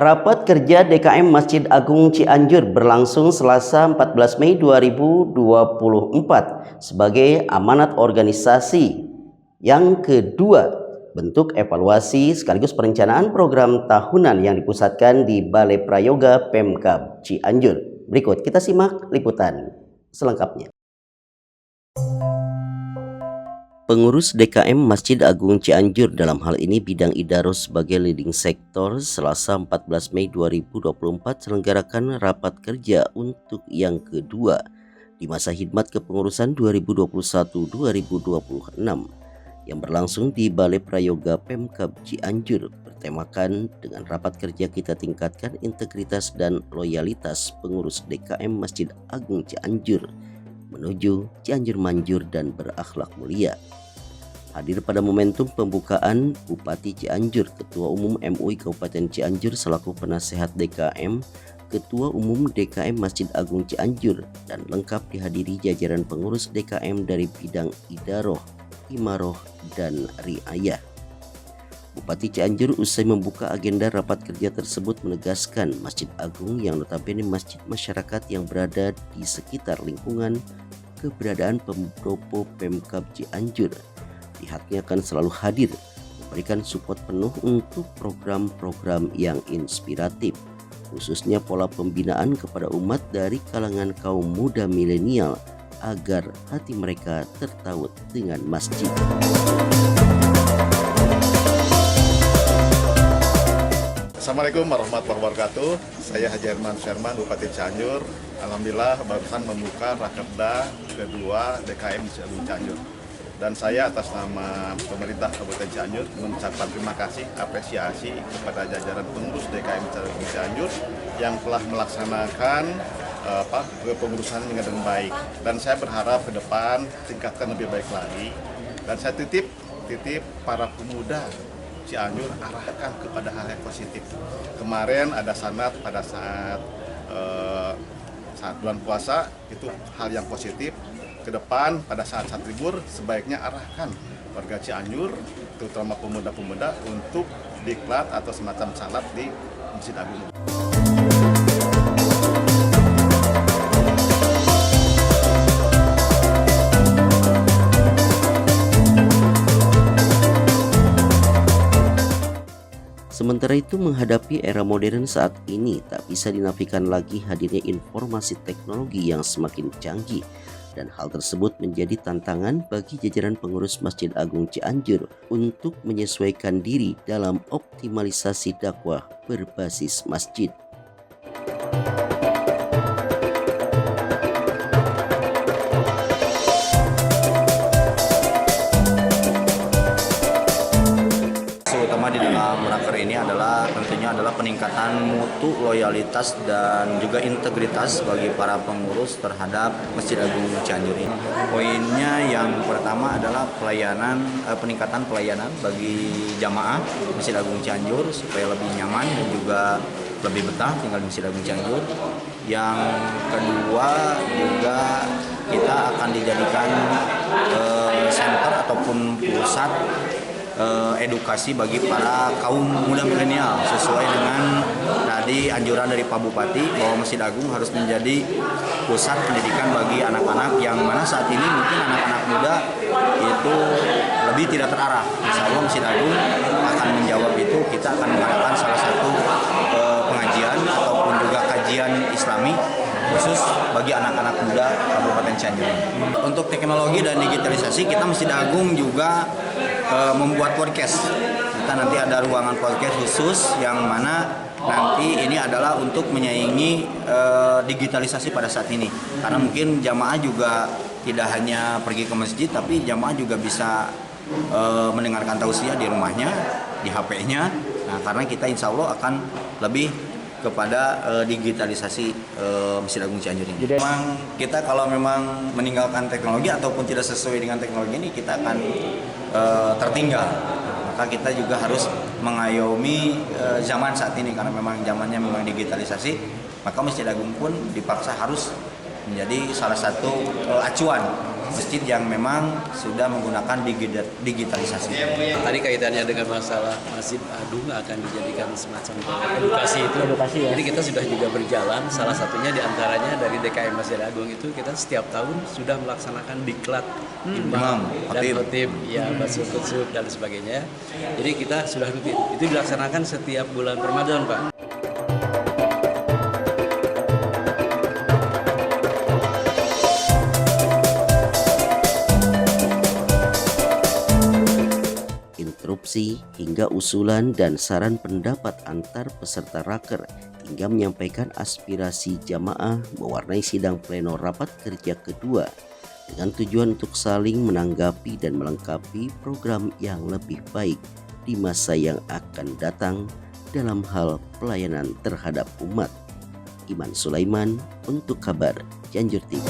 Rapat kerja DKM Masjid Agung Cianjur berlangsung Selasa 14 Mei 2024 sebagai amanat organisasi yang kedua, bentuk evaluasi sekaligus perencanaan program tahunan yang dipusatkan di Balai Prayoga Pemkab Cianjur. Berikut kita simak liputan selengkapnya. Pengurus DKM Masjid Agung Cianjur dalam hal ini bidang Idaros sebagai leading sektor Selasa 14 Mei 2024 selenggarakan rapat kerja untuk yang kedua di masa khidmat kepengurusan 2021-2026 yang berlangsung di Balai Prayoga Pemkab Cianjur, bertemakan dengan rapat kerja kita tingkatkan integritas dan loyalitas pengurus DKM Masjid Agung Cianjur menuju Cianjur manjur dan berakhlak mulia. Hadir pada momentum pembukaan Bupati Cianjur, Ketua Umum MUI Kabupaten Cianjur selaku penasehat DKM, Ketua Umum DKM Masjid Agung Cianjur, dan lengkap dihadiri jajaran pengurus DKM dari bidang Idaroh, Imaroh, dan Riayah. Bupati Cianjur usai membuka agenda rapat kerja tersebut menegaskan Masjid Agung yang notabene masjid masyarakat yang berada di sekitar lingkungan keberadaan Pendopo Pemkab Cianjur, pihaknya akan selalu hadir memberikan support penuh untuk program-program yang inspiratif, khususnya pola pembinaan kepada umat dari kalangan kaum muda milenial agar hati mereka tertaut dengan masjid. Assalamualaikum warahmatullahi wabarakatuh. Saya Haji Herman Sherman, Bupati Cianjur. Alhamdulillah barusan membuka rakerda kedua DKM Masjid Agung Cianjur. Dan saya atas nama pemerintah Kabupaten Cianjur mengucapkan terima kasih, apresiasi kepada jajaran pengurus DKM Masjid Agung Cianjur yang telah melaksanakan kepengurusan dengan baik. Dan saya berharap ke depan tingkatkan lebih baik lagi. Dan saya titip para pemuda Cianjur arahkan kepada hal yang positif. Kemarin ada sanad pada saat bulan puasa, itu hal yang positif. Ke depan pada saat libur sebaiknya arahkan warga Cianjur, terutama pemuda-pemuda, untuk diklat atau semacam salat di Masjid Agung. Sementara itu, menghadapi era modern saat ini tak bisa dinafikan lagi hadirnya informasi teknologi yang semakin canggih, dan hal tersebut menjadi tantangan bagi jajaran pengurus Masjid Agung Cianjur untuk menyesuaikan diri dalam optimalisasi dakwah berbasis masjid. Utama di dalam raker ini tentunya adalah peningkatan mutu, loyalitas, dan juga integritas bagi para pengurus terhadap Masjid Agung Cianjur ini. Poinnya yang pertama adalah peningkatan pelayanan bagi jamaah Masjid Agung Cianjur supaya lebih nyaman dan juga lebih betah tinggal di Masjid Agung Cianjur. Yang kedua juga kita akan dijadikan center ataupun pusat edukasi bagi para kaum muda milenial sesuai dengan tadi anjuran dari Pak Bupati bahwa Masjid Agung harus menjadi pusat pendidikan bagi anak-anak yang mana saat ini mungkin anak-anak muda itu lebih tidak terarah. Insya Allah Masjid Agung akan menjawab itu. Kita akan mengadakan salah satu pengajian ataupun juga kajian Islami khusus bagi anak-anak muda Kabupaten Cianjur. Untuk teknologi dan digitalisasi, kita Masjid Agung juga membuat podcast. Kita nanti ada ruangan podcast khusus yang mana nanti ini adalah untuk menyaingi digitalisasi pada saat ini. Karena mungkin jamaah juga tidak hanya pergi ke masjid, tapi jamaah juga bisa mendengarkan tausiah di rumahnya, di HP-nya. Nah, karena kita insya Allah akan lebih kepada digitalisasi Masjid Agung Cianjur ini. Jadi memang kita kalau memang meninggalkan teknologi ataupun tidak sesuai dengan teknologi ini, kita akan tertinggal. Maka kita juga harus mengayomi zaman saat ini karena memang zamannya memang digitalisasi. Maka Masjid Agung pun dipaksa harus menjadi salah satu acuan masjid yang memang sudah menggunakan digitalisasi. Tadi kaitannya dengan masalah Masjid Agung akan dijadikan semacam edukasi itu. Ya. Jadi kita sudah juga berjalan, salah satunya diantaranya dari DKM Masjid Agung itu kita setiap tahun sudah melaksanakan diklat imam dan khotib, ya baca kutsuk dan sebagainya. Jadi kita sudah rutin. Itu dilaksanakan setiap bulan Ramadan, Pak. Interupsi hingga usulan dan saran pendapat antar peserta raker hingga menyampaikan aspirasi jamaah mewarnai sidang pleno rapat kerja kedua dengan tujuan untuk saling menanggapi dan melengkapi program yang lebih baik di masa yang akan datang dalam hal pelayanan terhadap umat. Iman Sulaiman untuk Kabar Cianjur TV.